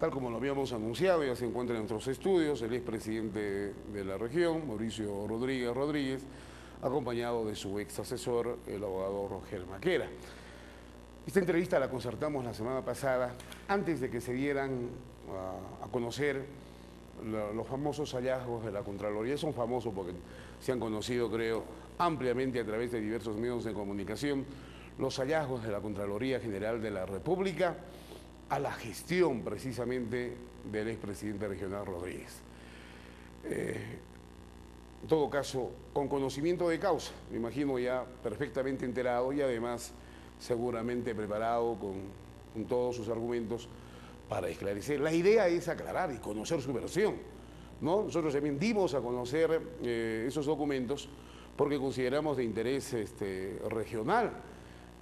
Tal como lo habíamos anunciado, ya se encuentra en nuestros estudios el expresidente de la región, Mauricio Rodríguez, acompañado de su ex asesor, el abogado Rogel Maquera. Esta entrevista la concertamos la semana pasada, antes de que se dieran a conocer los famosos hallazgos de la Contraloría. Son famosos porque se han conocido, creo, ampliamente a través de diversos medios de comunicación, los hallazgos de la Contraloría General de la República a la gestión precisamente del expresidente regional Rodríguez. En todo caso, con conocimiento de causa, me imagino ya perfectamente enterado y además seguramente preparado con todos sus argumentos para esclarecer. La idea es aclarar y conocer su versión, ¿no? Nosotros también dimos a conocer esos documentos porque consideramos de interés regional,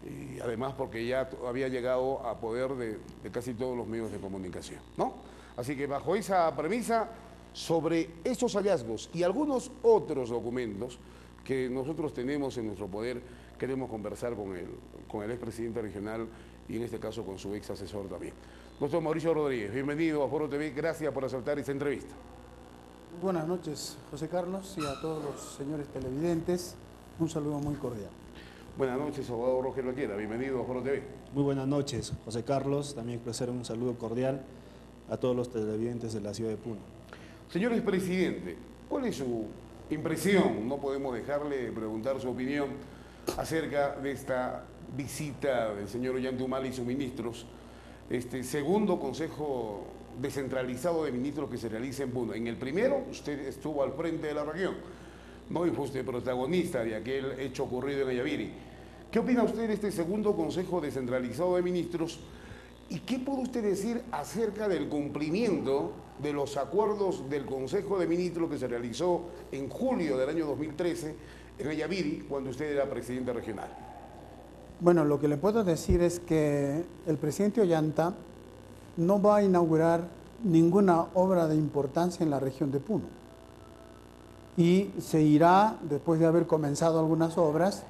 y además porque ya había llegado a poder de casi todos los medios de comunicación, ¿no? Así que bajo esa premisa, sobre esos hallazgos y algunos otros documentos que nosotros tenemos en nuestro poder, queremos conversar con el expresidente regional y en este caso con su ex asesor también. Doctor Mauricio Rodríguez, bienvenido a Foro TV, gracias por aceptar esta entrevista. Buenas noches, José Carlos, y a todos los señores televidentes, un saludo muy cordial. Buenas noches, abogado Rogel Maquera, bienvenido a Foro TV. Muy buenas noches, José Carlos, también expresar un saludo cordial a todos los televidentes de la ciudad de Puno. Señor expresidente, ¿cuál es su impresión? No podemos dejarle preguntar su opinión acerca de esta visita del señor Ollantumala y sus ministros, este segundo consejo descentralizado de ministros que se realiza en Puno. En el primero, usted estuvo al frente de la región, ¿no? Y fue usted protagonista de aquel hecho ocurrido en Ayaviri. ¿Qué opina usted de este segundo consejo descentralizado de ministros? ¿Y qué puede usted decir acerca del cumplimiento de los acuerdos del Consejo de Ministros que se realizó en julio del año 2013 en Ayaviri, cuando usted era presidente regional? Bueno, lo que le puedo decir es que el presidente Ollanta no va a inaugurar ninguna obra de importancia en la región de Puno. Y se irá después de haber comenzado algunas obras,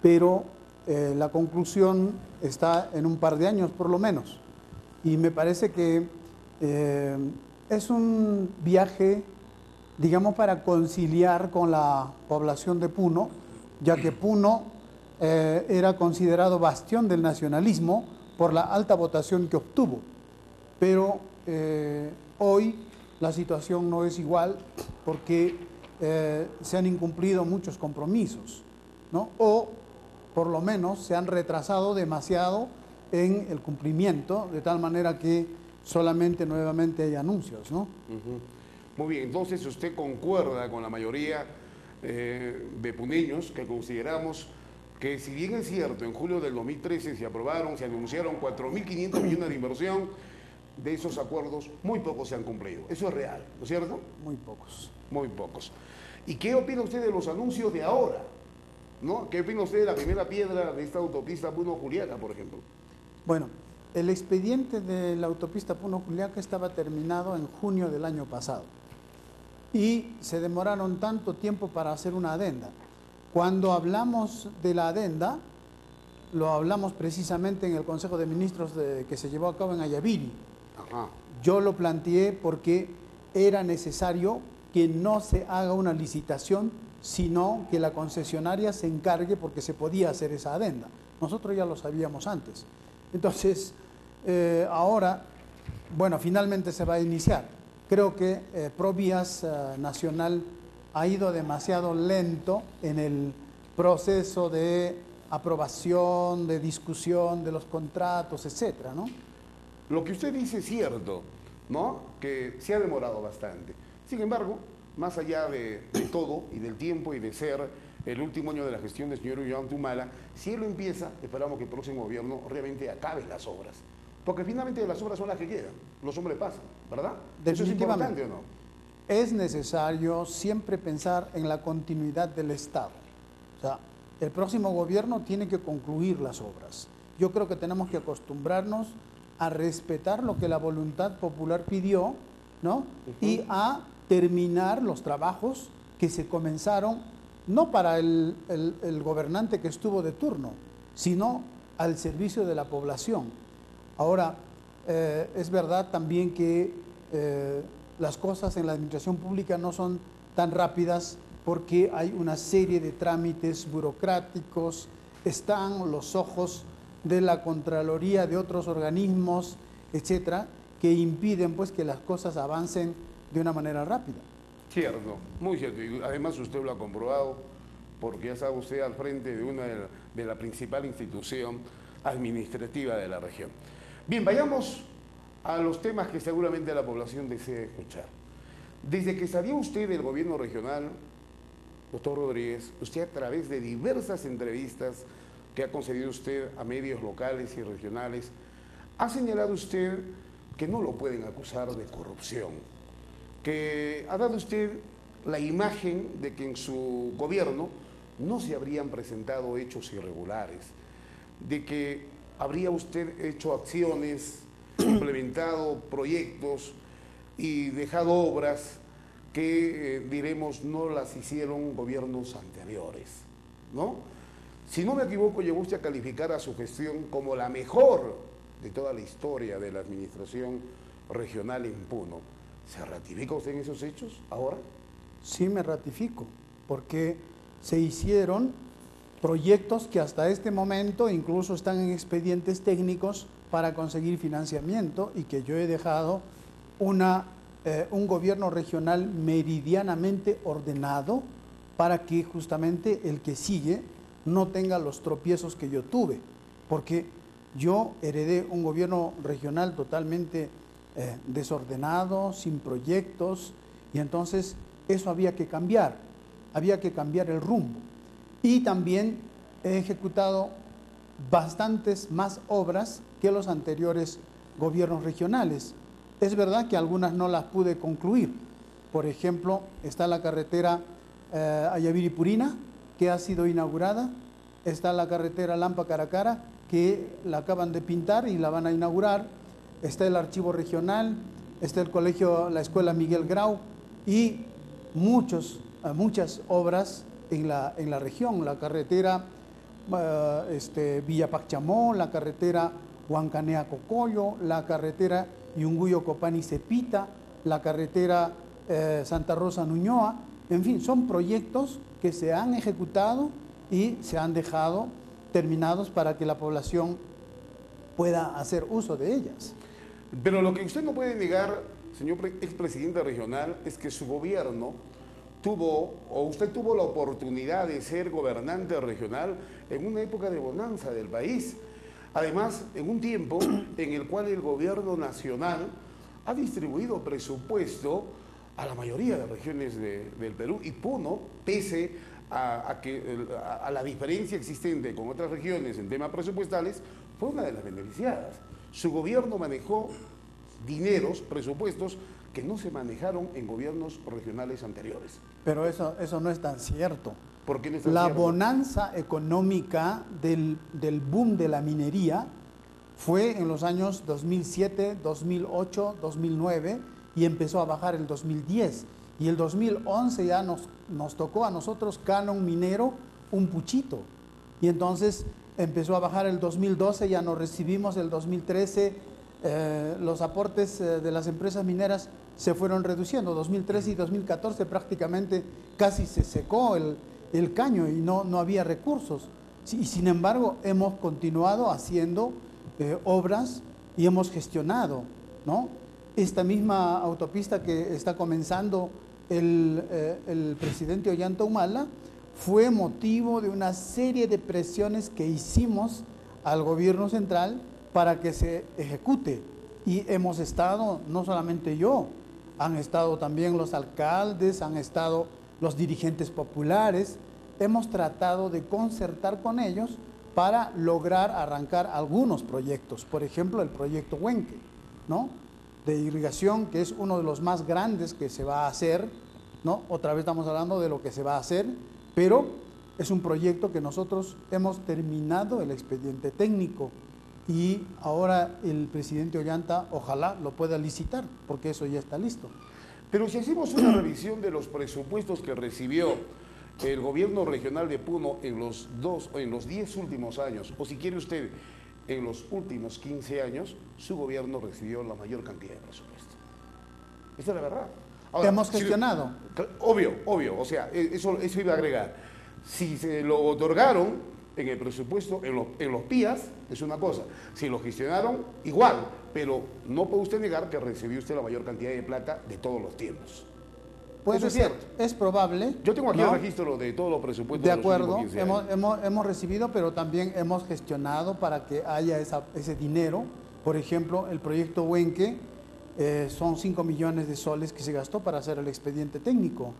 pero la conclusión está en un par de años por lo menos. Y me parece que es un viaje, digamos, para conciliar con la población de Puno, ya que Puno era considerado bastión del nacionalismo por la alta votación que obtuvo. Pero hoy la situación no es igual porque se han incumplido muchos compromisos, ¿no? O por lo menos se han retrasado demasiado en el cumplimiento, de tal manera que solamente nuevamente hay anuncios, ¿no? Muy bien, entonces usted concuerda con la mayoría de puneños que consideramos que, si bien es cierto, en julio del 2013 se anunciaron 4.500 millones de inversión, de esos acuerdos muy pocos se han cumplido. Eso es real, ¿no es cierto? Muy pocos. Muy pocos. ¿Y qué opina usted de los anuncios de ahora? ¿No? ¿Qué opina usted de la primera piedra de esta autopista Puno-Juliaca, por ejemplo? Bueno, el expediente de la autopista Puno-Juliaca estaba terminado en junio del año pasado y se demoraron tanto tiempo para hacer una adenda. Cuando hablamos de la adenda, lo hablamos precisamente en el Consejo de Ministros que se llevó a cabo en Ayaviri. Ajá. Yo lo planteé porque era necesario que no se haga una licitación, sino que la concesionaria se encargue, porque se podía hacer esa adenda. Nosotros ya lo sabíamos antes. Entonces, ahora, bueno, finalmente se va a iniciar. Creo que Provías Nacional ha ido demasiado lento en el proceso de aprobación, de discusión de los contratos, etcétera, ¿no? Lo que usted dice es cierto, ¿no? Que se ha demorado bastante. Sin embargo, más allá de todo y del tiempo y de ser el último año de la gestión del señor Ollantumala, si él lo empieza, esperamos que el próximo gobierno realmente acabe las obras. Porque finalmente las obras son las que quedan, los hombres pasan, ¿verdad? ¿Eso es importante o no? Es necesario siempre pensar en la continuidad del Estado. O sea, el próximo gobierno tiene que concluir las obras. Yo creo que tenemos que acostumbrarnos a respetar lo que la voluntad popular pidió, ¿no? Y a terminar los trabajos que se comenzaron, no para el gobernante que estuvo de turno, sino al servicio de la población. Ahora, es verdad también que las cosas en la administración pública no son tan rápidas porque hay una serie de trámites burocráticos, están los ojos de la Contraloría, de otros organismos, etcétera, que impiden pues que las cosas avancen de una manera rápida. Cierto, muy cierto. Y además usted lo ha comprobado porque ya está usted al frente de una de la principal institución administrativa de la región. Bien, vayamos a los temas que seguramente la población desea escuchar. Desde que salió usted del gobierno regional, doctor Rodríguez, usted a través de diversas entrevistas que ha concedido usted a medios locales y regionales, ha señalado usted que no lo pueden acusar de corrupción, que ha dado usted la imagen de que en su gobierno no se habrían presentado hechos irregulares, de que habría usted hecho acciones, implementado proyectos y dejado obras que, diremos, no las hicieron gobiernos anteriores, ¿no? Si no me equivoco, llegó usted a calificar a su gestión como la mejor de toda la historia de la administración regional en Puno. ¿Se ratifica usted en esos hechos ahora? Sí, me ratifico, porque se hicieron proyectos que hasta este momento incluso están en expedientes técnicos para conseguir financiamiento y que yo he dejado un gobierno regional meridianamente ordenado para que justamente el que sigue no tenga los tropiezos que yo tuve, porque yo heredé un gobierno regional totalmente desordenado, sin proyectos, y entonces eso había que cambiar el rumbo. Y también he ejecutado bastantes más obras que los anteriores gobiernos regionales. Es verdad que algunas no las pude concluir. Por ejemplo, está la carretera Ayaviri-Purina, que ha sido inaugurada. Está la carretera Lampa-Caracara, que la acaban de pintar y la van a inaugurar. Está el archivo regional, está el colegio, la escuela Miguel Grau y muchas obras en la región. La carretera Villa Pachamó, la carretera Huancanea-Cocoyo, la carretera Yunguyo-Copani-Cepita, la carretera Santa Rosa-Nuñoa. En fin, son proyectos que se han ejecutado y se han dejado terminados para que la población pueda hacer uso de ellas. Pero lo que usted no puede negar, señor expresidente regional, es que su gobierno usted tuvo la oportunidad de ser gobernante regional en una época de bonanza del país. Además, en un tiempo en el cual el gobierno nacional ha distribuido presupuesto a la mayoría de regiones del Perú, y Puno, pese a la diferencia existente con otras regiones en temas presupuestales, fue una de las beneficiadas. Su gobierno manejó presupuestos que no se manejaron en gobiernos regionales anteriores. Pero eso no es tan cierto. ¿Por qué no es tan La cierto? bonanza económica del boom de la minería fue en los años 2007, 2008, 2009 y empezó a bajar el 2010. Y el 2011 ya nos tocó a nosotros, canon minero, un puchito. Y entonces empezó a bajar el 2012, ya no recibimos el 2013. Los aportes de las empresas mineras se fueron reduciendo. 2013 y 2014 prácticamente casi se secó el caño y no había recursos. Y sin embargo hemos continuado haciendo obras y hemos gestionado, ¿no? Esta misma autopista que está comenzando el presidente Ollanta Humala fue motivo de una serie de presiones que hicimos al gobierno central para que se ejecute. Y hemos estado, no solamente yo, han estado también los alcaldes, han estado los dirigentes populares, hemos tratado de concertar con ellos para lograr arrancar algunos proyectos. Por ejemplo, el proyecto Huenque, ¿no?, de irrigación, que es uno de los más grandes que se va a hacer, ¿no? Otra vez estamos hablando de lo que se va a hacer, pero es un proyecto que nosotros hemos terminado el expediente técnico y ahora el presidente Ollanta ojalá lo pueda licitar, porque eso ya está listo. Pero si hacemos una revisión de los presupuestos que recibió el gobierno regional de Puno en los 10 últimos años, o si quiere usted, en los últimos 15 años, su gobierno recibió la mayor cantidad de presupuesto. Esa es la verdad. Ahora, hemos gestionado. Obvio, o sea, eso iba a agregar. Si se lo otorgaron en el presupuesto, en los PIAs, es una cosa. Si lo gestionaron, igual, pero no puede usted negar que recibió usted la mayor cantidad de plata de todos los tiempos. Puede Eso es ser, cierto. es probable. Yo tengo aquí ¿no? el registro de todos los presupuestos De de los acuerdo, últimos 15 años. hemos recibido, pero también hemos gestionado para que haya ese dinero. Por ejemplo, el proyecto Huenque son 5 millones de soles que se gastó para hacer el expediente técnico,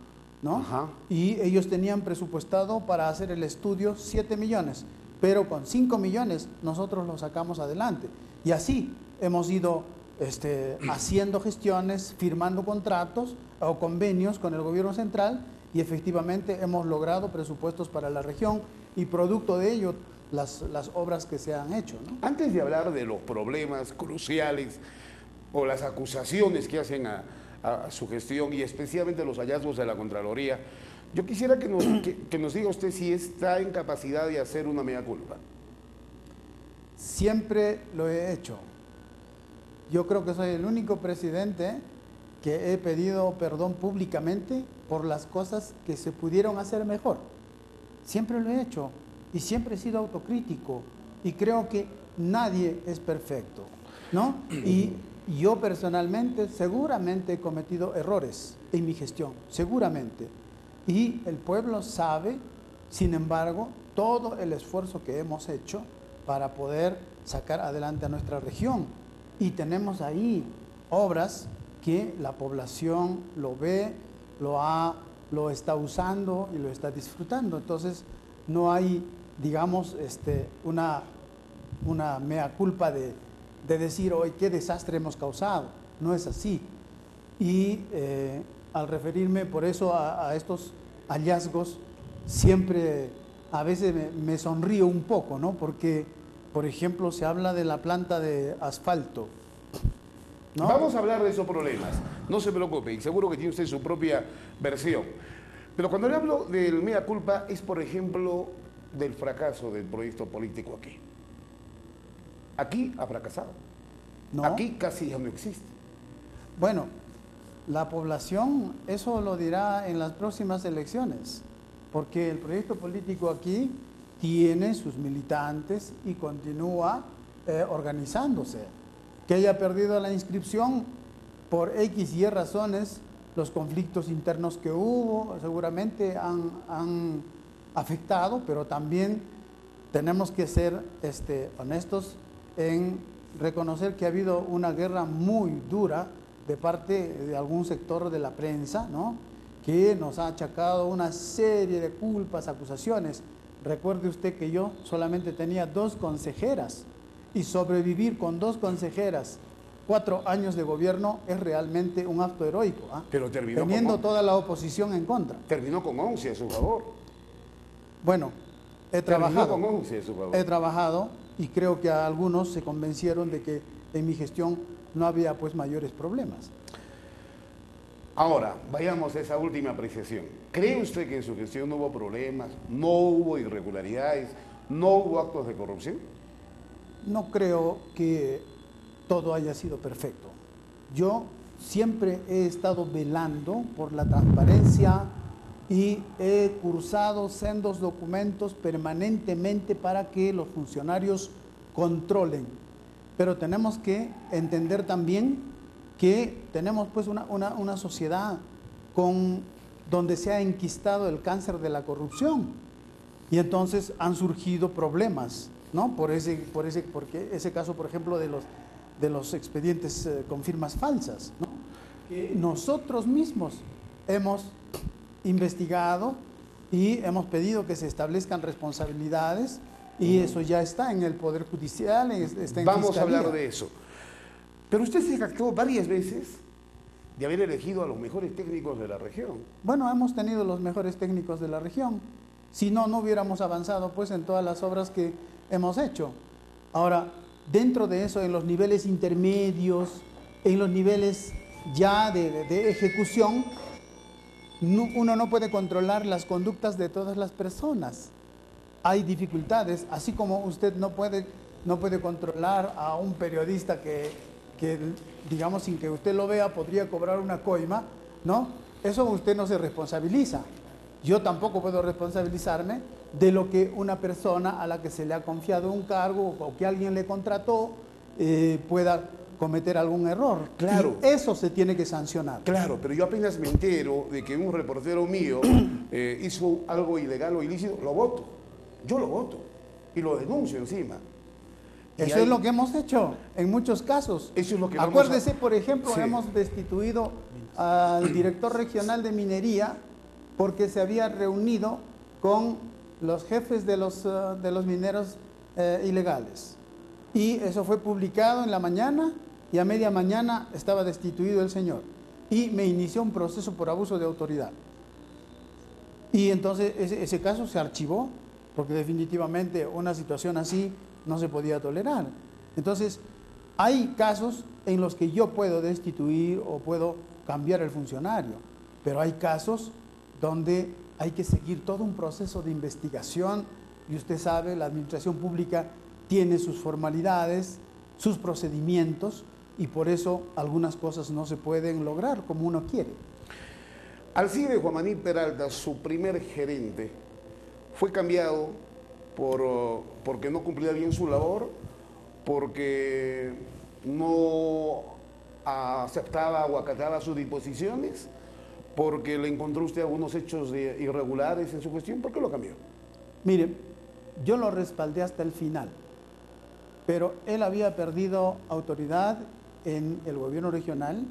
¿no? Ajá. Y ellos tenían presupuestado para hacer el estudio 7 millones, pero con 5 millones nosotros lo sacamos adelante. Y así hemos ido haciendo gestiones, firmando contratos o convenios con el gobierno central y efectivamente hemos logrado presupuestos para la región y producto de ello las obras que se han hecho, ¿no? Antes de hablar de los problemas cruciales o las acusaciones que hacen a su gestión y especialmente los hallazgos de la Contraloría, yo quisiera que nos diga usted si está en capacidad de hacer una mea culpa. Siempre lo he hecho. Yo creo que soy el único presidente que he pedido perdón públicamente por las cosas que se pudieron hacer mejor. Siempre lo he hecho y siempre he sido autocrítico y creo que nadie es perfecto, ¿no? Y yo personalmente seguramente he cometido errores en mi gestión, seguramente. Y el pueblo sabe, sin embargo, todo el esfuerzo que hemos hecho para poder sacar adelante a nuestra región. Y tenemos ahí obras que la población lo ve, lo está usando y lo está disfrutando. Entonces, no hay, digamos, una mea culpa de decir, hoy qué desastre hemos causado. No es así. Y al referirme por eso a estos hallazgos, siempre a veces me sonrío un poco, ¿no? Porque, por ejemplo, se habla de la planta de asfalto, ¿no? Vamos a hablar de esos problemas, no se preocupe, y seguro que tiene usted su propia versión. Pero cuando le hablo del mea culpa es, por ejemplo, del fracaso del proyecto político aquí. Aquí ha fracasado. ¿No? Aquí casi ya no existe. Bueno, la población eso lo dirá en las próximas elecciones, porque el proyecto político aquí tiene sus militantes y continúa organizándose. Que haya perdido la inscripción por X y razones, los conflictos internos que hubo seguramente han afectado, pero también tenemos que ser honestos en reconocer que ha habido una guerra muy dura de parte de algún sector de la prensa, ¿no? Que nos ha achacado una serie de culpas, acusaciones. Recuerde usted que yo solamente tenía 2 consejeras y sobrevivir con 2 consejeras, 4 años de gobierno es realmente un acto heroico, ¿eh? Pero terminó teniendo toda la oposición en contra. Terminó con 11 a su favor. Bueno, he Terminó trabajado. con 11 a su favor. He trabajado y creo que a algunos se convencieron de que en mi gestión no había pues mayores problemas. Ahora, vayamos a esa última apreciación. ¿Cree usted que en su gestión no hubo problemas, no hubo irregularidades, no hubo actos de corrupción? No creo que todo haya sido perfecto. Yo siempre he estado velando por la transparencia y he cursado sendos documentos permanentemente para que los funcionarios controlen. Pero tenemos que entender también que tenemos pues una sociedad donde se ha enquistado el cáncer de la corrupción y entonces han surgido problemas, ¿no? Porque ese caso, por ejemplo, de los expedientes con firmas falsas, ¿no? Que nosotros mismos hemos investigado y hemos pedido que se establezcan responsabilidades y eso ya está en el Poder Judicial, está en Vamos Fiscalía. a hablar de eso. Pero usted se jactó varias veces de haber elegido a los mejores técnicos de la región. Bueno, hemos tenido los mejores técnicos de la región. Si no, no hubiéramos avanzado pues en todas las obras que hemos hecho. Ahora, dentro de eso, en los niveles intermedios, en los niveles ya de ejecución, uno no puede controlar las conductas de todas las personas. Hay dificultades, así como usted no puede no puede controlar a un periodista que, digamos, sin que usted lo vea, podría cobrar una coima, ¿no? Eso usted no se responsabiliza. Yo tampoco puedo responsabilizarme de lo que una persona a la que se le ha confiado un cargo o que alguien le contrató pueda cometer algún error. Claro. Y eso se tiene que sancionar. Claro, pero yo apenas me entero de que un reportero mío hizo algo ilegal o ilícito, lo voto. Yo lo voto y lo denuncio encima. Eso es lo que hemos hecho en muchos casos. Eso es lo que Acuérdese, por ejemplo, Sí. hemos destituido al director regional de minería porque se había reunido con los jefes de los mineros ilegales. Y eso fue publicado en la mañana y a media mañana estaba destituido el señor. Y me inició un proceso por abuso de autoridad. Y entonces ese caso se archivó porque definitivamente una situación así no se podía tolerar. Entonces, hay casos en los que yo puedo destituir o puedo cambiar el funcionario, pero hay casos donde hay que seguir todo un proceso de investigación y usted sabe, la administración pública tiene sus formalidades, sus procedimientos y por eso algunas cosas no se pueden lograr como uno quiere. Alcide Juan Maní Peralta, su primer gerente, fue cambiado porque no cumplía bien su labor, porque no aceptaba o acataba sus disposiciones, porque le encontró usted algunos hechos irregulares en su gestión. ¿Por qué lo cambió? Mire, yo lo respaldé hasta el final, pero él había perdido autoridad en el gobierno regional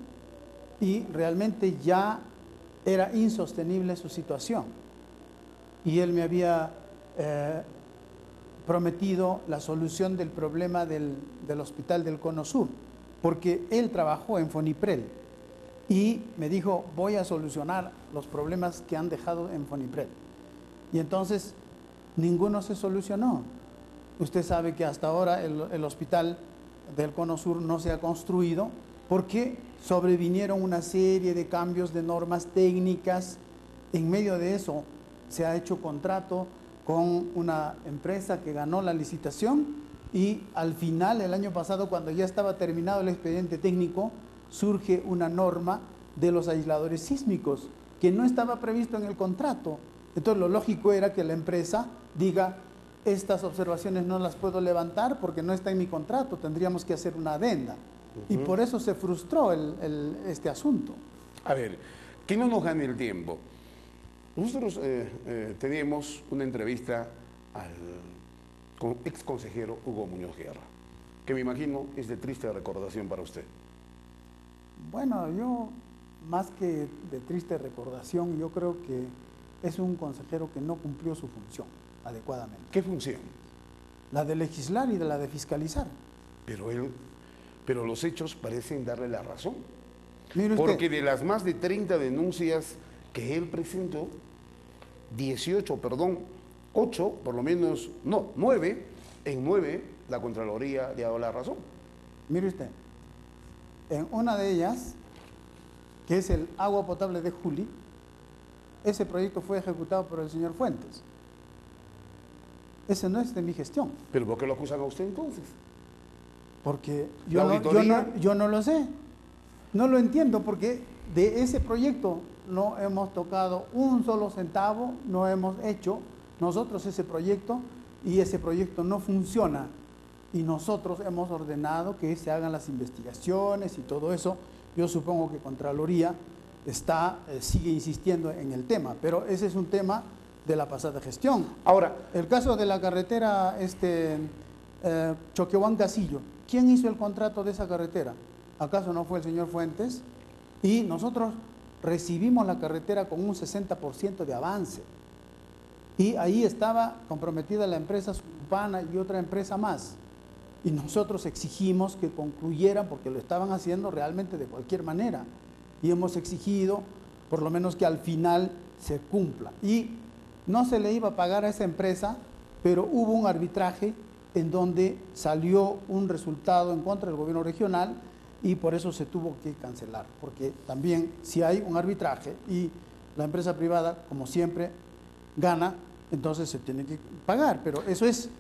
y realmente ya era insostenible su situación. Y él me había prometido la solución del problema del hospital del Cono Sur, porque él trabajó en Foniprel y me dijo, voy a solucionar los problemas que han dejado en Foniprel. Y entonces ninguno se solucionó. Usted sabe que hasta ahora el hospital del Cono Sur no se ha construido porque sobrevinieron una serie de cambios de normas técnicas. En medio de eso se ha hecho contrato con una empresa que ganó la licitación y al final, el año pasado, cuando ya estaba terminado el expediente técnico, surge una norma de los aisladores sísmicos que no estaba previsto en el contrato. Entonces lo lógico era que la empresa diga, estas observaciones no las puedo levantar porque no está en mi contrato, tendríamos que hacer una adenda. Y por eso se frustró este asunto. A ver, que no nos gane el tiempo. Nosotros tenemos una entrevista al ex consejero Hugo Muñoz Guerra, que me imagino es de triste recordación para usted. Bueno, yo más que de triste recordación, yo creo que es un consejero que no cumplió su función adecuadamente. ¿Qué función? La de legislar y la de fiscalizar. Pero los hechos parecen darle la razón. Mire usted, Porque de las más de 30 denuncias que él presentó, 8, por lo menos, no, 9, en 9 la Contraloría le ha dado la razón. mire usted, en una de ellas, que es el agua potable de Juli, ese proyecto fue ejecutado por el señor Fuentes. Ese no es de mi gestión. ¿Pero por qué lo acusan a usted entonces? Porque ¿La auditoría? yo no lo sé. No lo entiendo porque de ese proyecto no hemos tocado un solo centavo, no hemos hecho nosotros ese proyecto y ese proyecto no funciona. Y nosotros hemos ordenado que se hagan las investigaciones y todo eso. Yo supongo que Contraloría sigue insistiendo en el tema, pero ese es un tema de la pasada gestión. Ahora, El caso de la carretera Choquehuancasillo, ¿quién hizo el contrato de esa carretera? ¿Acaso no fue el señor Fuentes? Y nosotros recibimos la carretera con un 60% de avance. Y ahí estaba comprometida la empresa Supana y otra empresa más. Y nosotros exigimos que concluyeran porque lo estaban haciendo realmente de cualquier manera. Y hemos exigido por lo menos que al final se cumpla. Y no se le iba a pagar a esa empresa, pero hubo un arbitraje en donde salió un resultado en contra del gobierno regional y por eso se tuvo que cancelar. Porque también si hay un arbitraje y la empresa privada, como siempre, gana, entonces se tiene que pagar. Pero eso es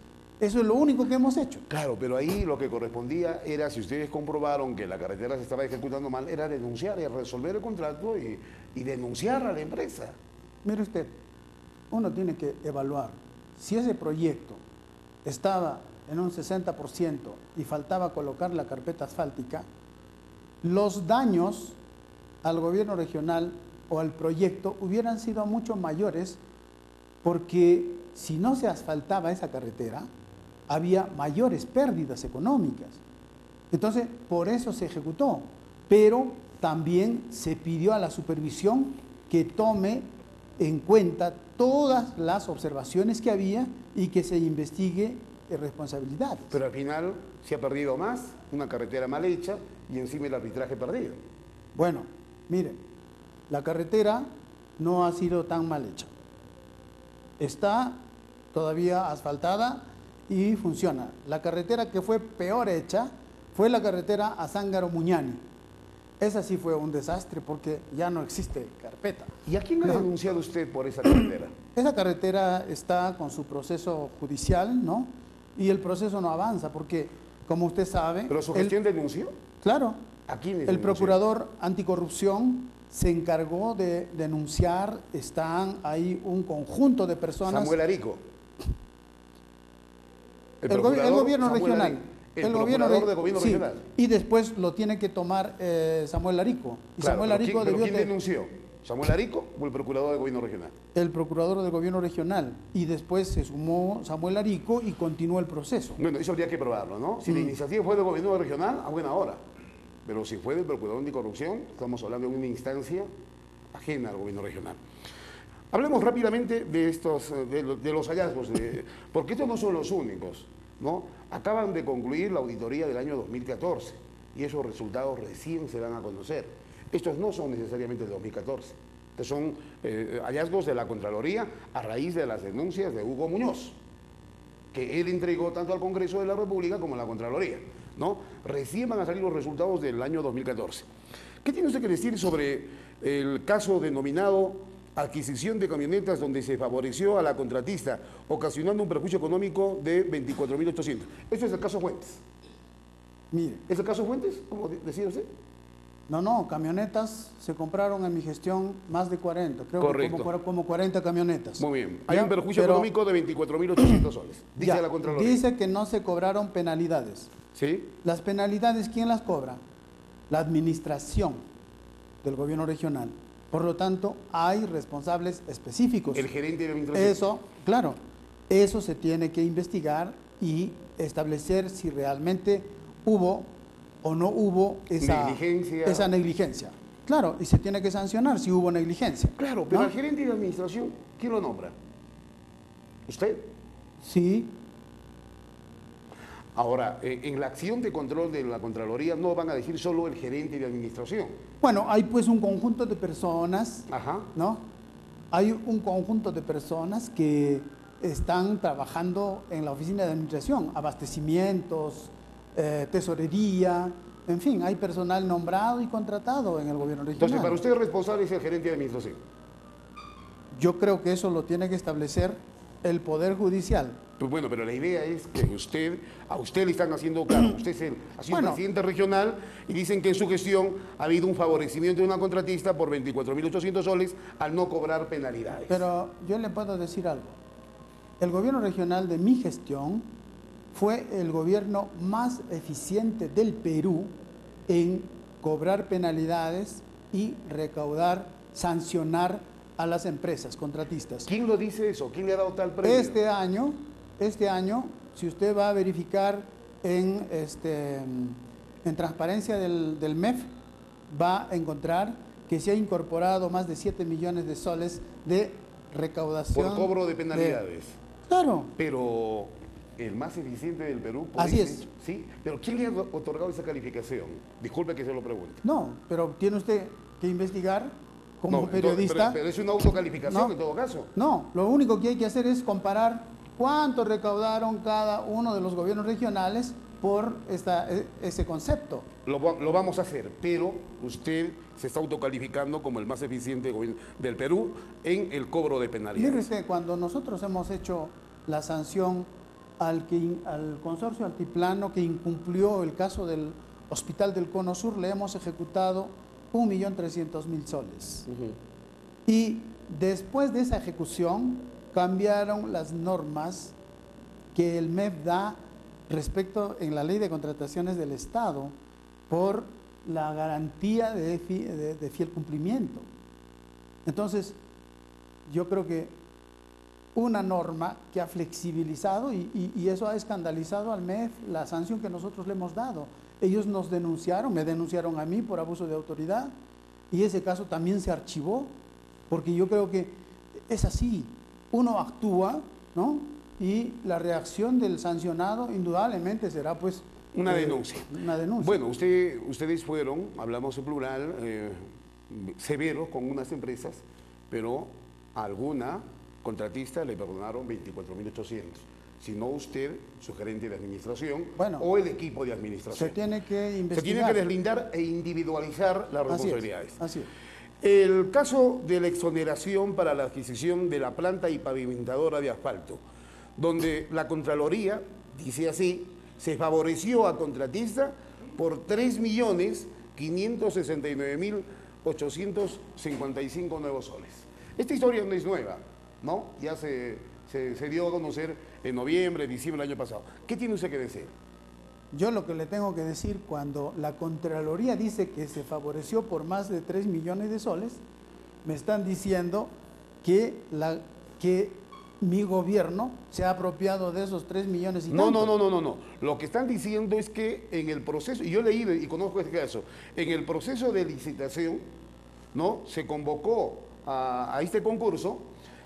Eso es lo único que hemos hecho. Claro, pero ahí lo que correspondía era, si ustedes comprobaron que la carretera se estaba ejecutando mal, era denunciar y resolver el contrato y denunciar a la empresa. Mire usted, uno tiene que evaluar si ese proyecto estaba en un 60% y faltaba colocar la carpeta asfáltica, los daños al gobierno regional o al proyecto hubieran sido mucho mayores, porque si no se asfaltaba esa carretera, había mayores pérdidas económicas. Entonces, por eso se ejecutó, pero también se pidió a la supervisión que tome en cuenta todas las observaciones que había y que se investigue responsabilidades. Pero al final se ha perdido más, una carretera mal hecha y encima el arbitraje perdido. Bueno, mire, la carretera no ha sido tan mal hecha. Está todavía asfaltada y funciona. La carretera que fue peor hecha fue la carretera a Zángaro-Muñani. Esa sí fue un desastre porque ya no existe carpeta. ¿Y a quién ha denunciado usted por esa carretera? Esa carretera está con su proceso judicial, ¿no? Y el proceso no avanza porque, como usted sabe... ¿Pero su gestión denunció? Claro. ¿A quién El procurador anticorrupción se encargó de denunciar, están ahí un conjunto de personas... Samuel Arico. El gobierno regional. El procurador del gobierno regional. Y después lo tiene que tomar Samuel Arico. Y Claro, Samuel Arico ¿quién denunció? ¿Samuel Arico o el procurador del gobierno regional? El procurador del gobierno regional. Y después se sumó Samuel Arico y continuó el proceso. Bueno, eso habría que probarlo, ¿no? Si la iniciativa fue del gobierno regional, a buena hora. Pero si fue del procurador anticorrupción, estamos hablando de una instancia ajena al gobierno regional. Hablemos rápidamente de estos, de los hallazgos, porque estos no son los únicos, ¿no? Acaban de concluir la auditoría del año 2014 y esos resultados recién se van a conocer. Estos no son necesariamente de 2014, estos son hallazgos de la Contraloría a raíz de las denuncias de Hugo Muñoz, que él entregó tanto al Congreso de la República como a la Contraloría, ¿no? Recién van a salir los resultados del año 2014. ¿Qué tiene usted que decir sobre el caso denominado adquisición de camionetas donde se favoreció a la contratista, ocasionando un perjuicio económico de 24.800? Eso es el caso Fuentes. Mire. ¿Es el caso Fuentes, como decía usted? No, camionetas se compraron en mi gestión más de 40, creo Correcto. que como 40 camionetas. Muy bien. Hay un perjuicio económico de 24.800 soles, dice la Contraloría. Dice que no se cobraron penalidades. ¿Sí? Las penalidades, ¿quién las cobra? La administración del gobierno regional. Por lo tanto, hay responsables específicos. El gerente de administración. Eso, claro, eso se tiene que investigar y establecer si realmente hubo o no hubo esa negligencia. Claro, y se tiene que sancionar si hubo negligencia. Claro, pero ¿no? al gerente de administración, ¿quién lo nombra? ¿Usted? Sí. Ahora, en la acción de control de la Contraloría no van a decir solo el gerente de administración. Bueno, hay pues un conjunto de personas, Ajá. ¿no? Hay un conjunto de personas que están trabajando en la oficina de administración, abastecimientos, tesorería, en fin, hay personal nombrado y contratado en el gobierno regional. Entonces, para usted el responsable es el gerente de administración. Yo creo que eso lo tiene que establecer el Poder Judicial. Pues bueno, pero la idea es que a usted le están haciendo cargo. Usted ha sido presidente regional y dicen que en su gestión ha habido un favorecimiento de una contratista por 24.800 soles al no cobrar penalidades. Pero yo le puedo decir algo. El gobierno regional de mi gestión fue el gobierno más eficiente del Perú en cobrar penalidades y recaudar, sancionar a las empresas contratistas. ¿Quién lo dice eso? ¿Quién le ha dado tal premio? Este año, si usted va a verificar en transparencia del MEF, va a encontrar que se ha incorporado más de 7 millones de soles de recaudación. Por cobro de penalidades. Claro. Pero el más eficiente del Perú. Así es. Sí, pero ¿quién le ha otorgado esa calificación? Disculpe que se lo pregunte. No, pero tiene usted que investigar como periodista. Pero es una autocalificación en todo caso. No, lo único que hay que hacer es comparar cuánto recaudaron cada uno de los gobiernos regionales por ese concepto. Lo vamos a hacer, pero usted se está autocalificando como el más eficiente del Perú en el cobro de penalidades. Mire usted, cuando nosotros hemos hecho la sanción al consorcio Altiplano que incumplió el caso del Hospital del Cono Sur, le hemos ejecutado 1.300.000 soles. Y después de esa ejecución cambiaron las normas que el MEF da respecto en la Ley de Contrataciones del Estado por la garantía de fiel cumplimiento. Entonces, yo creo que una norma que ha flexibilizado y eso ha escandalizado al MEF, la sanción que nosotros le hemos dado. Ellos nos denunciaron, me denunciaron a mí por abuso de autoridad y ese caso también se archivó, porque yo creo que es así, uno actúa, ¿no? Y la reacción del sancionado indudablemente será pues una denuncia. Una denuncia. Bueno, ustedes fueron, hablamos en plural, severos con unas empresas, pero a alguna contratista le perdonaron 24.800. Si no usted, su gerente de administración, bueno, o el equipo de administración. Se tiene que investigar. Se tiene que deslindar e individualizar las responsabilidades. Así es. El caso de la exoneración para la adquisición de la planta y pavimentadora de asfalto, donde la Contraloría, dice así, se favoreció a contratista por 3.569.855 nuevos soles. Esta historia no es nueva, ¿no? Ya se dio a conocer en noviembre, diciembre del año pasado. ¿Qué tiene usted que decir? Yo lo que le tengo que decir, cuando la Contraloría dice que se favoreció por más de 3 millones de soles, me están diciendo que mi gobierno se ha apropiado de esos 3 millones y tanto. No. Lo que están diciendo es que en el proceso, y yo leí y conozco este caso, en el proceso de licitación, ¿no? Se convocó a este concurso,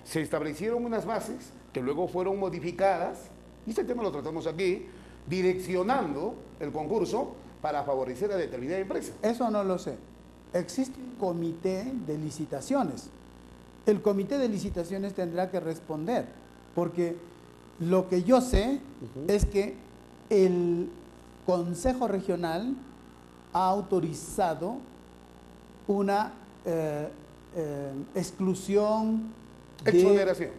se establecieron unas bases que luego fueron modificadas, y este tema lo tratamos aquí, direccionando el concurso para favorecer a determinada empresa. Eso no lo sé. Existe un comité de licitaciones. El comité de licitaciones tendrá que responder, porque lo que yo sé es que el Consejo Regional ha autorizado una exclusión,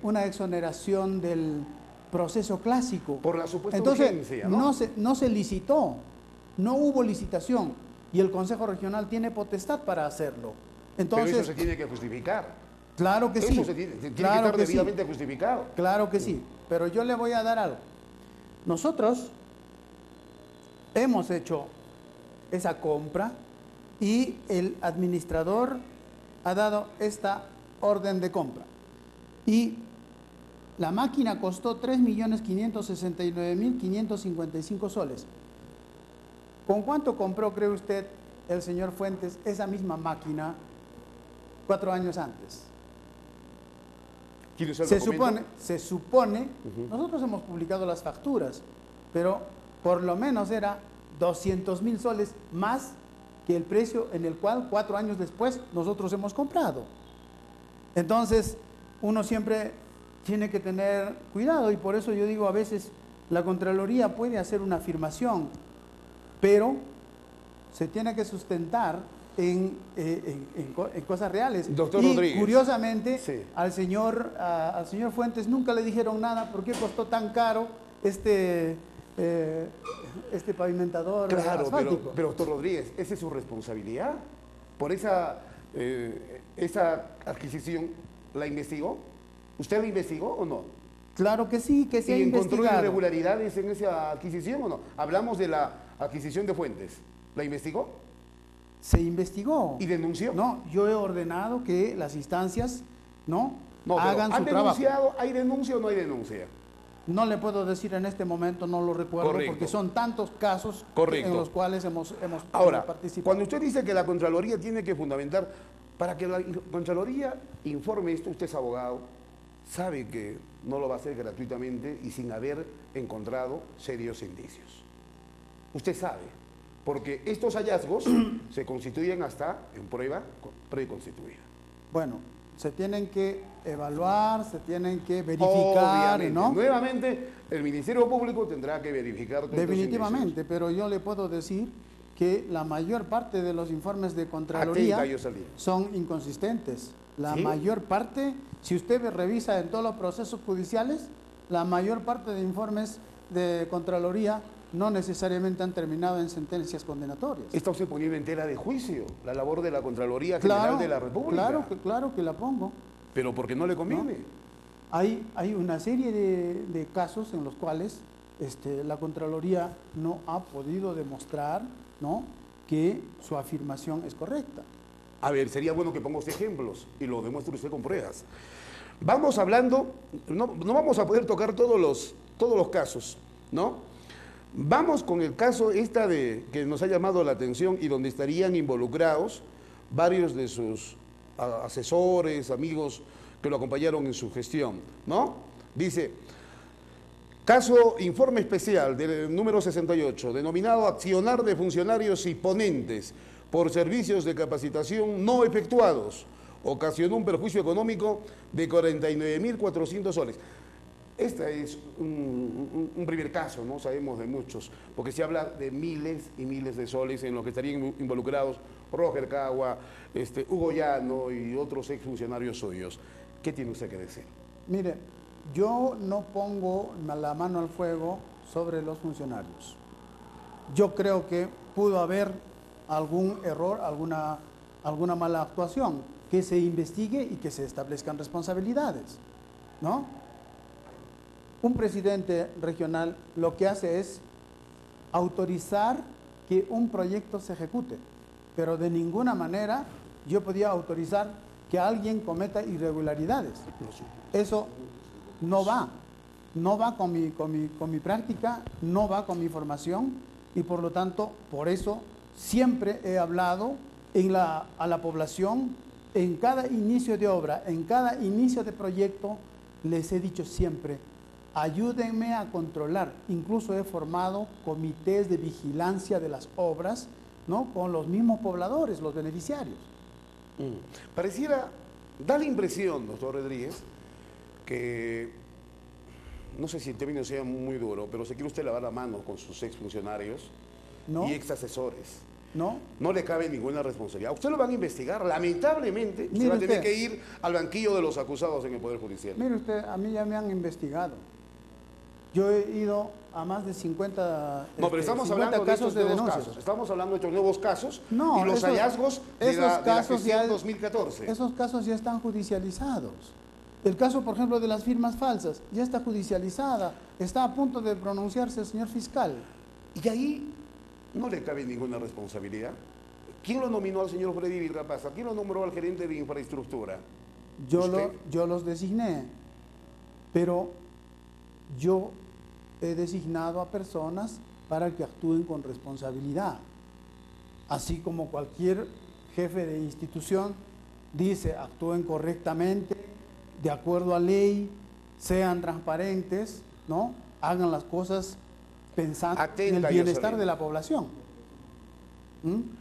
una exoneración del proceso clásico. Por la supuesta Entonces, urgencia, ¿no? No se licitó, no hubo licitación y el Consejo Regional tiene potestad para hacerlo. Entonces, pero eso se tiene que justificar. Claro que sí. Eso tiene que estar debidamente justificado. Claro que sí, pero yo le voy a dar algo. Nosotros hemos hecho esa compra y el administrador ha dado esta orden de compra. Y la máquina costó 3.569.555 soles. ¿Con cuánto compró, cree usted, el señor Fuentes esa misma máquina 4 años antes? Se supone, nosotros hemos publicado las facturas, pero por lo menos era 200.000 soles más que el precio en el cual 4 años después nosotros hemos comprado. Entonces, uno siempre tiene que tener cuidado y por eso yo digo, a veces la Contraloría puede hacer una afirmación, pero se tiene que sustentar en cosas reales. Doctor y Rodríguez, curiosamente, sí, al señor Fuentes nunca le dijeron nada, ¿por qué costó tan caro este pavimentador asfáltico? Pero doctor Rodríguez, ¿esa es su responsabilidad? ¿Por esa adquisición la investigó? ¿Usted la investigó o no? Claro que sí, que se ha investigado. ¿Y encontró irregularidades en esa adquisición o no? Hablamos de la adquisición de Fuentes. ¿La investigó? Se investigó. ¿Y denunció? No, yo he ordenado que las instancias hagan su trabajo. ¿Hay denuncia o no hay denuncia? No le puedo decir en este momento, no lo recuerdo, correcto, porque son tantos casos en los cuales hemos Ahora, participado. Cuando usted dice que la Contraloría tiene que fundamentar, para que la Contraloría informe esto, usted es abogado, sabe que no lo va a hacer gratuitamente y sin haber encontrado serios indicios. Usted sabe, porque estos hallazgos se constituyen hasta en prueba preconstituida. Bueno, se tienen que evaluar, se tienen que verificar, obviamente, ¿no? Nuevamente, el Ministerio Público tendrá que verificar todos definitivamente, pero yo le puedo decir que la mayor parte de los informes de Contraloría son inconsistentes. La mayor parte, si usted revisa en todos los procesos judiciales, la mayor parte de informes de Contraloría no necesariamente han terminado en sentencias condenatorias. ¿Está usted poniendo en tela de juicio la labor de la Contraloría General de la República? Claro que la pongo. Pero porque no le conviene. ¿No? Hay una serie de casos en los cuales la Contraloría no ha podido demostrar, ¿no?, que su afirmación es correcta. A ver, sería bueno que ponga usted ejemplos y lo demuestre usted con pruebas. Vamos hablando, no vamos a poder tocar todos los casos, ¿no? Vamos con el caso que nos ha llamado la atención y donde estarían involucrados varios de sus asesores, amigos que lo acompañaron en su gestión, ¿no? Dice, caso informe especial del número 68, denominado accionar de funcionarios y ponentes por servicios de capacitación no efectuados, ocasionó un perjuicio económico de 49.400 soles. Este es un primer caso, ¿no? Sabemos de muchos, porque se habla de miles y miles de soles en los que estarían involucrados Roger Cagua, Hugo Llano y otros exfuncionarios suyos. ¿Qué tiene usted que decir? Mire, yo no pongo la mano al fuego sobre los funcionarios. Yo creo que pudo haber algún error, alguna mala actuación, que se investigue y que se establezcan responsabilidades, ¿no? Un presidente regional lo que hace es autorizar que un proyecto se ejecute, pero de ninguna manera yo podía autorizar que alguien cometa irregularidades. Eso no va con mi práctica, no va con mi formación y por lo tanto, por eso siempre he hablado a la población, en cada inicio de obra, en cada inicio de proyecto, les he dicho siempre, ayúdenme a controlar. Incluso he formado comités de vigilancia de las obras, ¿no?, con los mismos pobladores, los beneficiarios. Da la impresión, doctor Rodríguez, que, no sé si el término sea muy duro, pero se quiere usted lavar la mano con sus exfuncionarios y exasesores. No le cabe ninguna responsabilidad. Usted lo van a investigar, lamentablemente, se va a tener que ir al banquillo de los acusados en el Poder Judicial. Mire usted, a mí ya me han investigado. Yo he ido a más de 50 No, pero estamos hablando de estos nuevos casos. Estamos hablando de estos nuevos casos y los hallazgos de la gestión 2014. Esos casos ya están judicializados. El caso, por ejemplo, de las firmas falsas, ya está judicializada. Está a punto de pronunciarse el señor fiscal. Y ahí no le cabe ninguna responsabilidad. ¿Quién lo nominó al señor Freddy Virgapaza? ¿Quién lo nombró al gerente de infraestructura? Yo los designé, pero yo he designado a personas para que actúen con responsabilidad. Así como cualquier jefe de institución dice, actúen correctamente, de acuerdo a ley, sean transparentes, ¿no? Hagan las cosas pensando en el bienestar de la población.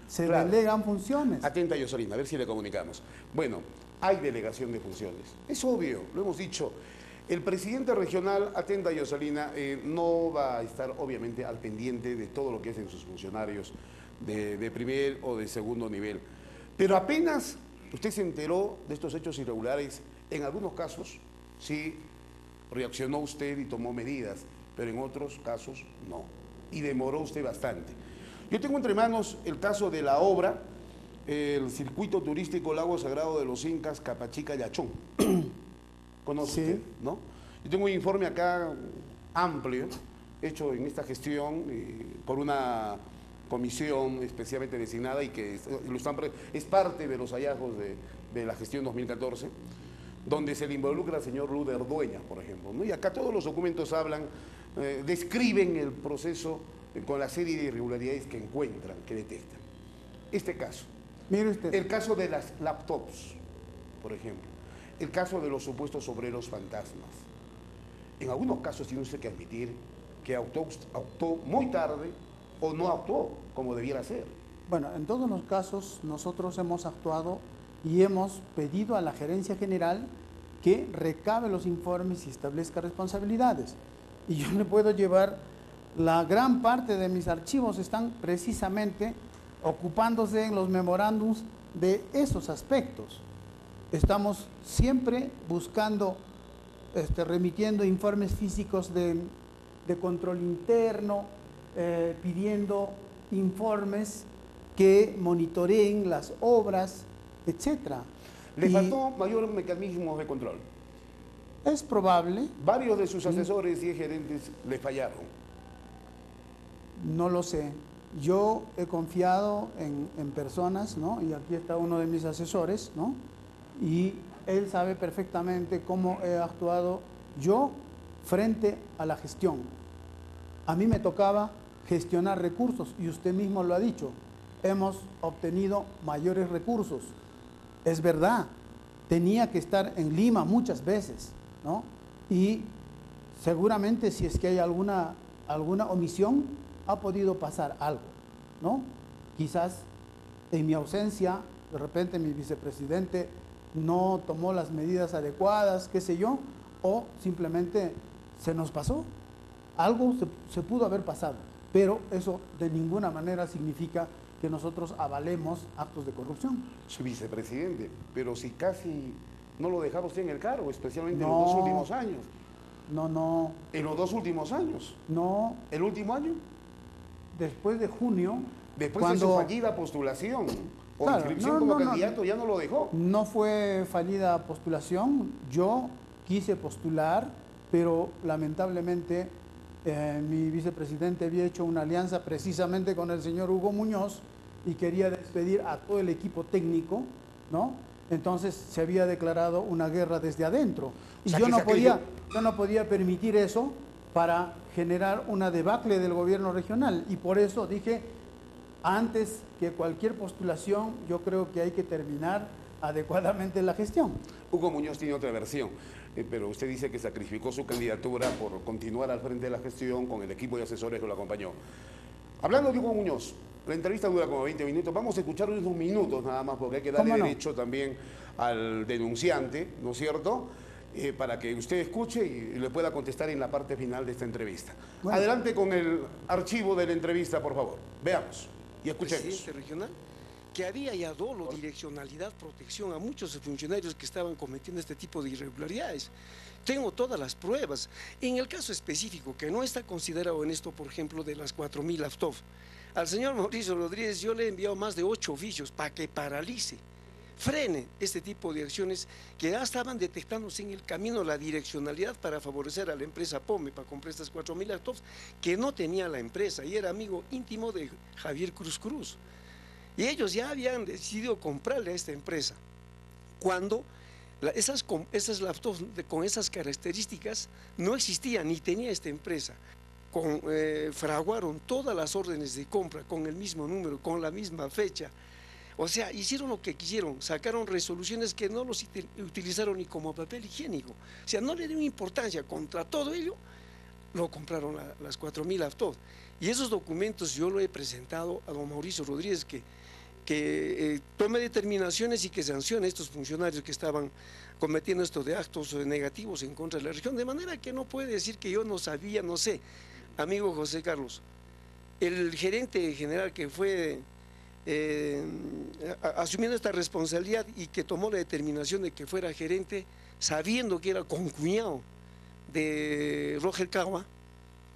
Se delegan funciones. Atenta, Yoselina, a ver si le comunicamos. Bueno, hay delegación de funciones. Es obvio, lo hemos dicho. El presidente regional, atenta, Yoselina, no va a estar obviamente al pendiente de todo lo que hacen sus funcionarios de primer o de segundo nivel. Pero apenas usted se enteró de estos hechos irregulares, en algunos casos sí reaccionó usted y tomó medidas, pero en otros casos no. Y demoró usted bastante. Yo tengo entre manos el caso de la obra, el circuito turístico Lago Sagrado de los Incas, Capachica, Yachón. ¿Conoce usted, no? Yo tengo un informe acá amplio, hecho en esta gestión por una comisión especialmente designada y que es parte de los hallazgos de la gestión 2014, donde se le involucra al señor Luder Dueñas, por ejemplo, ¿no? Y acá todos los documentos hablan, describen el proceso con la serie de irregularidades que encuentran, que detectan. Este caso, mire usted, el caso de las laptops, por ejemplo, el caso de los supuestos obreros fantasmas. En algunos casos tiene usted que admitir que actuó muy tarde o no actuó como debiera ser. Bueno, en todos los casos nosotros hemos actuado y hemos pedido a la Gerencia General que recabe los informes y establezca responsabilidades. Y yo le puedo llevar, la gran parte de mis archivos están precisamente ocupándose en los memorándums de esos aspectos. Estamos siempre buscando, remitiendo informes físicos de de control interno, pidiendo informes que monitoreen las obras, etcétera. ¿Le faltó mayor mecanismos de control? Es probable. Varios de sus asesores y gerentes le fallaron. No lo sé. Yo he confiado en personas, ¿no? Y aquí está uno de mis asesores, ¿no? Y él sabe perfectamente cómo he actuado yo frente a la gestión. A mí me tocaba gestionar recursos y usted mismo lo ha dicho. Hemos obtenido mayores recursos. Es verdad, tenía que estar en Lima muchas veces, ¿no? Y seguramente si es que hay alguna omisión, ha podido pasar algo, ¿no? Quizás en mi ausencia, de repente mi vicepresidente no tomó las medidas adecuadas, qué sé yo, o simplemente se nos pasó. Algo se pudo haber pasado, pero eso de ninguna manera significa que nosotros avalemos actos de corrupción. Su vicepresidente, pero si casi no lo dejaba usted en el cargo, especialmente en los 2 últimos años. No. ¿En los 2 últimos años? No. ¿El último año? Después de junio. Después de su fallida postulación o claro, inscripción como candidato, ya no lo dejó. No fue fallida postulación, yo quise postular, pero lamentablemente mi vicepresidente había hecho una alianza precisamente con el señor Hugo Muñoz y quería despedir a todo el equipo técnico, ¿no? Entonces se había declarado una guerra desde adentro. Y yo no podía permitir eso para generar una debacle del gobierno regional. Y por eso dije, antes que cualquier postulación, yo creo que hay que terminar adecuadamente la gestión. Hugo Muñoz tiene otra versión, pero usted dice que sacrificó su candidatura por continuar al frente de la gestión con el equipo de asesores que lo acompañó. Hablando de Hugo Muñoz, la entrevista dura como 20 minutos, vamos a escuchar unos minutos nada más porque hay que darle derecho también al denunciante, ¿no es cierto?, para que usted escuche y le pueda contestar en la parte final de esta entrevista. Bueno. Adelante con el archivo de la entrevista, por favor. Veamos y escuchemos. Presidente regional, que había ya dolo, direccionalidad, protección a muchos funcionarios que estaban cometiendo este tipo de irregularidades. Tengo todas las pruebas. En el caso específico, que no está considerado en esto, por ejemplo, de las 4.000 AFTOF, al señor Mauricio Rodríguez yo le he enviado más de 8 oficios para que paralice, frene este tipo de acciones que ya estaban detectándose en el camino, la direccionalidad para favorecer a la empresa POME para comprar estas 4.000 AFTOF que no tenía la empresa y era amigo íntimo de Javier Cruz Cruz. Y ellos ya habían decidido comprarle a esta empresa cuando esas laptops con esas características no existían ni tenía esta empresa. Fraguaron todas las órdenes de compra con el mismo número, con la misma fecha. O sea, hicieron lo que quisieron, sacaron resoluciones que no los utilizaron ni como papel higiénico. O sea, no le dieron importancia. Contra todo ello, lo compraron las 4.000 AFTOF. Y esos documentos yo lo he presentado a don Mauricio Rodríguez que tome determinaciones y que sancione a estos funcionarios que estaban cometiendo estos de actos negativos en contra de la región, de manera que no puede decir que yo no sabía, no sé. Amigo José Carlos, el gerente general que fue asumiendo esta responsabilidad y que tomó la determinación de que fuera gerente, sabiendo que era concuñado de Roger Cagua,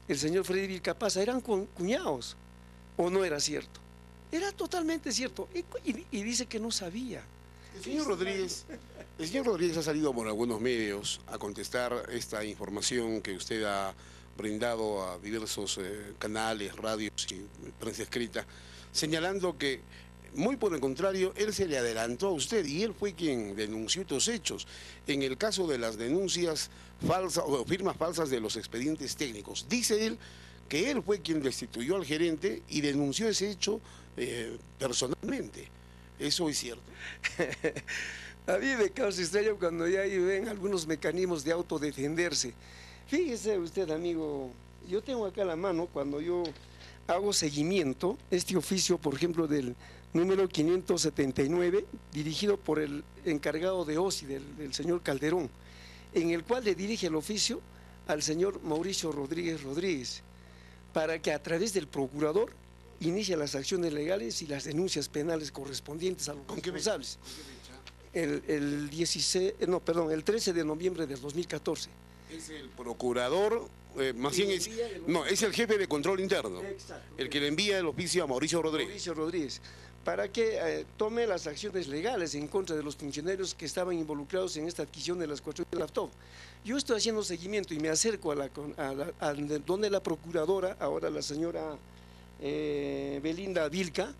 el señor Freddy Vilcapasa, eran cuñados, ¿o no era cierto? Era totalmente cierto, y dice que no sabía. El señor Rodríguez ha salido por algunos medios a contestar esta información que usted ha brindado a diversos canales, radios y prensa escrita, señalando que, muy por el contrario, él se le adelantó a usted y él fue quien denunció estos hechos. En el caso de las denuncias falsas o firmas falsas de los expedientes técnicos, dice él que él fue quien destituyó al gerente y denunció ese hecho personalmente. ¿Eso es cierto? A mí me causa extraño cuando ya ahí ven algunos mecanismos de autodefenderse. Fíjese usted, amigo, yo tengo acá a la mano, cuando yo hago seguimiento, este oficio, por ejemplo, del número 579, dirigido por el encargado de OSI, del señor Calderón, en el cual le dirige el oficio al señor Mauricio Rodríguez, para que a través del procurador inicie las acciones legales y las denuncias penales correspondientes a los responsables. El 13 de noviembre del 2014. Es el procurador más bien es, no, es el jefe de control interno, Exacto. el que le envía el oficio a Mauricio Rodríguez. Mauricio Rodríguez, para que tome las acciones legales en contra de los funcionarios que estaban involucrados en esta adquisición de las 4 laptops. Yo estoy haciendo seguimiento y me acerco a donde la procuradora, ahora la señora Belinda Vilca,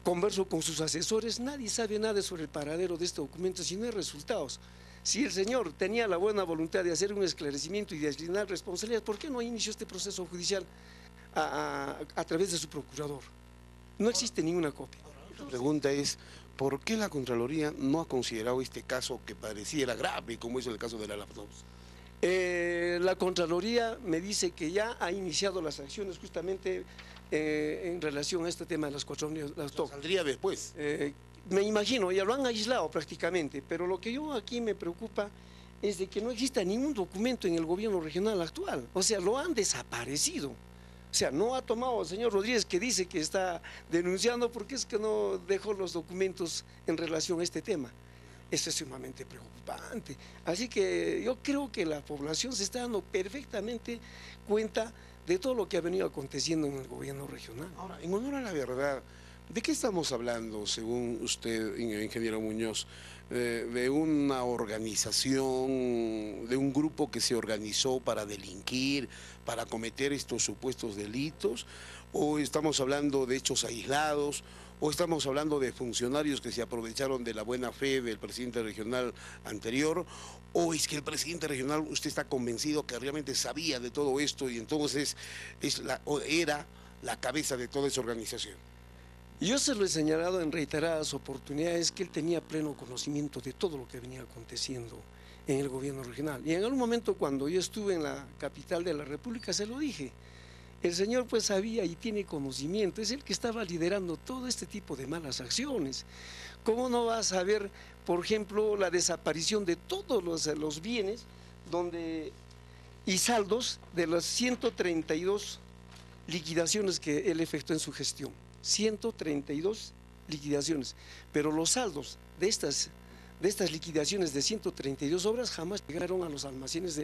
converso con sus asesores, nadie sabe nada sobre el paradero de este documento si no hay resultados. Si el señor tenía la buena voluntad de hacer un esclarecimiento y de deslindar responsabilidades, ¿por qué no inició este proceso judicial a través de su procurador? No existe ninguna copia. La pregunta es, ¿por qué la Contraloría no ha considerado este caso que pareciera grave, como es el caso de la laptops? La Contraloría me dice que ya ha iniciado las acciones justamente en relación a este tema de las 4 laptops. Saldría después. Me imagino, ya lo han aislado prácticamente, pero lo que yo aquí me preocupa es de que no exista ningún documento en el gobierno regional actual. O sea, lo han desaparecido. O sea, no ha tomado el señor Rodríguez, que dice que está denunciando porque es que no dejó los documentos en relación a este tema. Eso es sumamente preocupante. Así que yo creo que la población se está dando perfectamente cuenta de todo lo que ha venido aconteciendo en el gobierno regional. Ahora, en honor a la verdad, ¿de qué estamos hablando, según usted, ingeniero Muñoz? ¿De una organización, de un grupo que se organizó para delinquir, para cometer estos supuestos delitos? ¿O estamos hablando de hechos aislados? ¿O estamos hablando de funcionarios que se aprovecharon de la buena fe del presidente regional anterior? ¿O es que el presidente regional, usted está convencido que realmente sabía de todo esto y entonces era la cabeza de toda esa organización? Yo se lo he señalado en reiteradas oportunidades que él tenía pleno conocimiento de todo lo que venía aconteciendo en el gobierno regional. Y en algún momento, cuando yo estuve en la capital de la República, se lo dije. El señor pues sabía y tiene conocimiento, es el que estaba liderando todo este tipo de malas acciones. ¿Cómo no va a saber, por ejemplo, la desaparición de todos los bienes y saldos de las 132 liquidaciones que él efectuó en su gestión? 132 liquidaciones, pero los saldos de estas liquidaciones de 132 obras jamás llegaron a los almacenes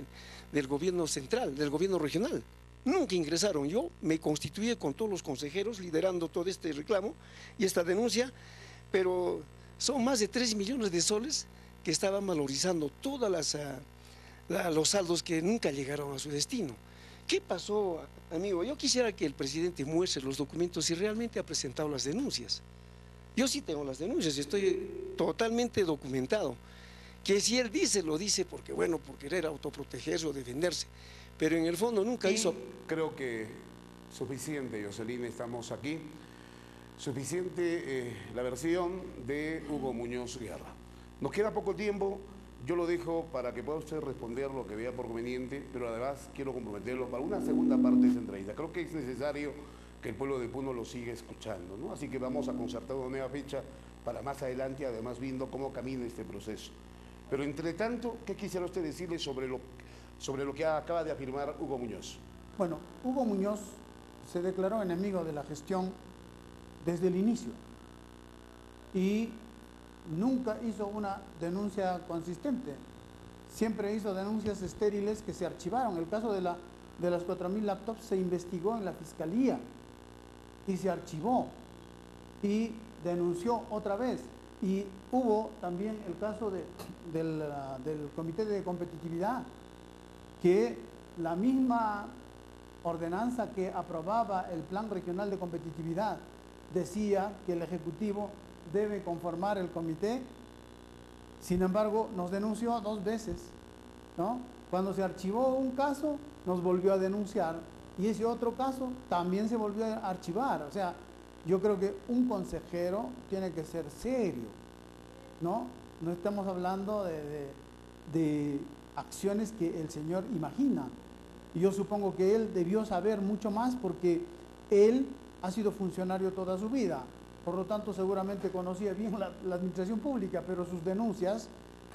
del gobierno central, del gobierno regional. Nunca ingresaron. Yo me constituí con todos los consejeros liderando todo este reclamo y esta denuncia, pero son más de 3 millones de soles que estaban valorizando todos los saldos que nunca llegaron a su destino. ¿Qué pasó, amigo? Yo quisiera que el presidente muestre los documentos si realmente ha presentado las denuncias. Yo sí tengo las denuncias y estoy totalmente documentado. Que si él dice, lo dice porque, bueno, por querer autoprotegerse o defenderse, pero en el fondo nunca hizo. Creo que suficiente, Jocelyn, estamos aquí. Suficiente la versión de Hugo Muñoz Guerra. Nos queda poco tiempo. Yo lo dejo para que pueda usted responder lo que vea por conveniente, pero además quiero comprometerlo para una segunda parte de esta entrevista. Creo que es necesario que el pueblo de Puno lo siga escuchando, ¿no? Así que vamos a concertar una nueva fecha para más adelante, además viendo cómo camina este proceso. Pero entre tanto, ¿qué quisiera usted decirle sobre lo que acaba de afirmar Hugo Muñoz? Bueno, Hugo Muñoz se declaró enemigo de la gestión desde el inicio y nunca hizo una denuncia consistente, siempre hizo denuncias estériles que se archivaron. El caso de las 4.000 laptops se investigó en la Fiscalía y se archivó y denunció otra vez. Y hubo también el caso del Comité de Competitividad, que la misma ordenanza que aprobaba el Plan Regional de Competitividad decía que el Ejecutivo debe conformar el comité. Sin embargo, nos denunció 2 veces, ¿no? Cuando se archivó un caso, nos volvió a denunciar y ese otro caso también se volvió a archivar. O sea, yo creo que un consejero tiene que ser serio, ¿no? No estamos hablando de acciones que el señor imagina. Y yo supongo que él debió saber mucho más porque él ha sido funcionario toda su vida. Por lo tanto, seguramente conocía bien la administración pública, pero sus denuncias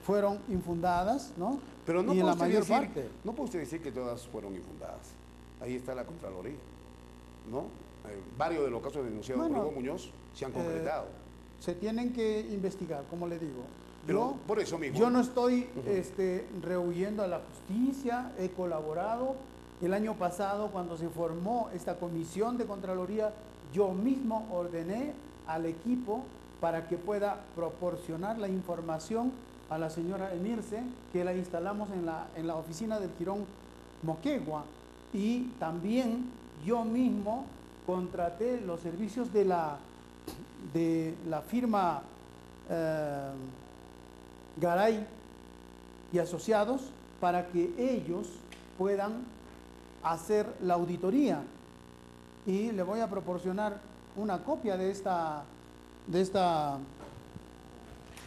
fueron infundadas, ¿no? Pero no y en la puede mayor decir, parte. no puede usted decir que todas fueron infundadas. Ahí está la Contraloría, ¿no? Varios de los casos denunciados por Hugo Muñoz se han concretado. Se tienen que investigar, como le digo. Pero por eso mismo. Yo no estoy rehuyendo a la justicia, he colaborado El año pasado, cuando se formó esta comisión de Contraloría, yo mismo ordené al equipo para que pueda proporcionar la información a la señora Emirce, que la instalamos en la oficina del Jirón Moquegua, y también yo mismo contraté los servicios de la firma Garay y Asociados para que ellos puedan hacer la auditoría, y le voy a proporcionar una copia de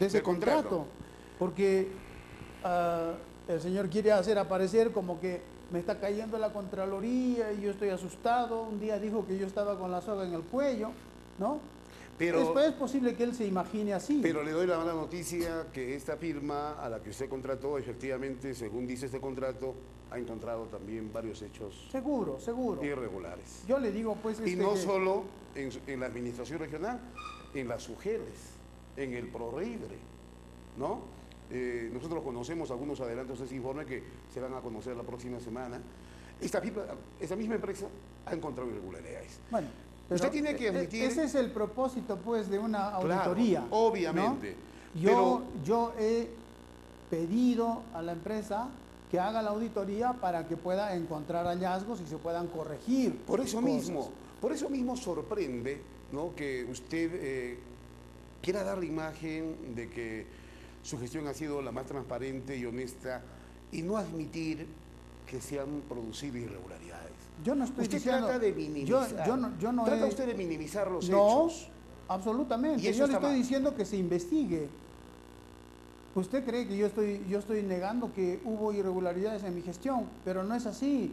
ese contrato, porque el señor quiere hacer aparecer como que me está cayendo la Contraloría y yo estoy asustado. Un día dijo que yo estaba con la soga en el cuello, ¿no? Pero es posible que él se imagine así. Pero le doy la mala noticia que esta firma a la que usted contrató, efectivamente, según dice este contrato, ha encontrado también varios hechos seguro irregulares. Yo le digo, pues... Y no solo en la administración regional, en las UGELes, en el ProLibre, ¿no? Nosotros conocemos algunos adelantos de ese informe que se van a conocer la próxima semana. Esta misma empresa ha encontrado irregularidades. Bueno, usted tiene que admitir... Ese es el propósito, pues, de una auditoría. Claro, obviamente. ¿No? Yo he pedido a la empresa que haga la auditoría para que pueda encontrar hallazgos y se puedan corregir. Por eso mismo sorprende, ¿no?, que usted quiera dar la imagen de que su gestión ha sido la más transparente y honesta y no admitir que se han producido irregularidades. Yo no estoy usted diciendo... trata de minimizar. ¿Trata usted de minimizar los hechos? No, absolutamente. Yo le estoy diciendo que se investigue. ¿Usted cree que yo estoy negando que hubo irregularidades en mi gestión? Pero no es así.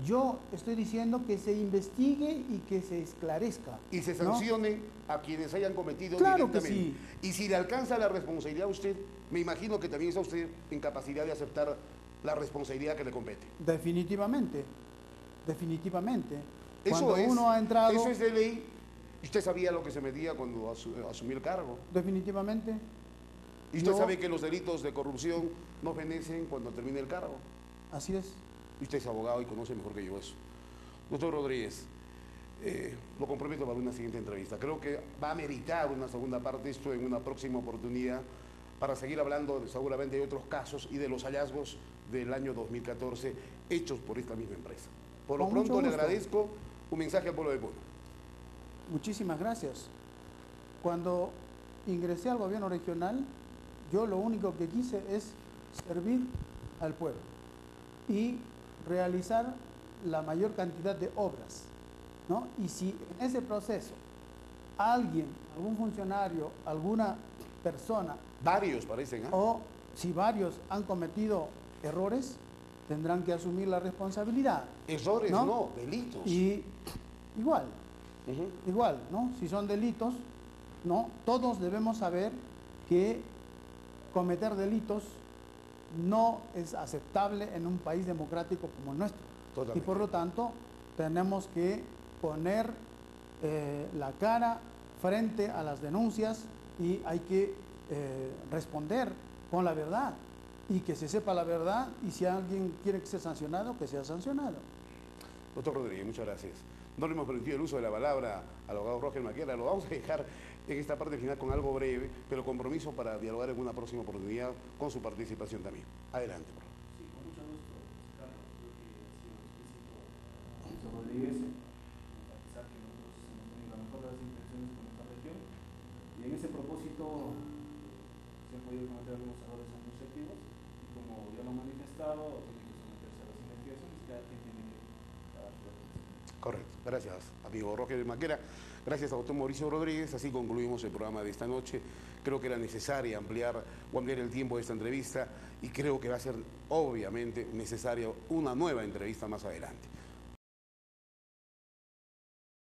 Yo estoy diciendo que se investigue y que se esclarezca. Y se sancione, ¿no?, a quienes hayan cometido claro que directamente. Sí. Y si le alcanza la responsabilidad a usted, me imagino que también está usted en capacidad de aceptar la responsabilidad que le compete. Definitivamente, definitivamente. Eso es de ley. ¿Usted sabía lo que se metía cuando asumió el cargo? Definitivamente. ¿Y usted sabe que los delitos de corrupción no fenecen cuando termine el cargo? Así es. Usted es abogado y conoce mejor que yo eso. Doctor Rodríguez, lo comprometo para una siguiente entrevista. Creo que va a meritar una segunda parte, esto en una próxima oportunidad, para seguir hablando seguramente de otros casos y de los hallazgos del año 2014 hechos por esta misma empresa. Por lo pronto le agradezco. Un mensaje al pueblo de Puno. Muchísimas gracias. Cuando ingresé al gobierno regional, yo lo único que quise es servir al pueblo y realizar la mayor cantidad de obras, ¿no? Y si en ese proceso alguien, algún funcionario, alguna persona... Varios parecen, ¿eh? O si varios han cometido errores, tendrán que asumir la responsabilidad. Errores, no, delitos. Y igual, igual, ¿no? Si son delitos, ¿no? Todos debemos saber que cometer delitos no es aceptable en un país democrático como el nuestro. Totalmente. Y por lo tanto, tenemos que poner la cara frente a las denuncias y hay que responder con la verdad y que se sepa la verdad, y si alguien quiere que sea sancionado, que sea sancionado. Doctor Rodríguez, muchas gracias. No le hemos permitido el uso de la palabra al abogado Roger Maquera, lo vamos a dejar en esta parte final con algo breve, pero compromiso para dialogar en una próxima oportunidad con su participación también. Adelante, por favor. Sí, con mucho gusto, Carlos. Creo que ha sido explícito José Rodríguez, enfatizar que nosotros hemos tenido la mejor de las intenciones con nuestra región, y en ese propósito se han podido cometer algunos errores administrativos, y como ya lo han manifestado, tiene que someterse a las investigaciones, cada quien tiene que dar su responsabilidad. Correcto. Gracias, amigo Roger Maquera. Gracias a doctor Mauricio Rodríguez. Así concluimos el programa de esta noche. Creo que era necesaria ampliar el tiempo de esta entrevista y creo que va a ser obviamente necesaria una nueva entrevista más adelante.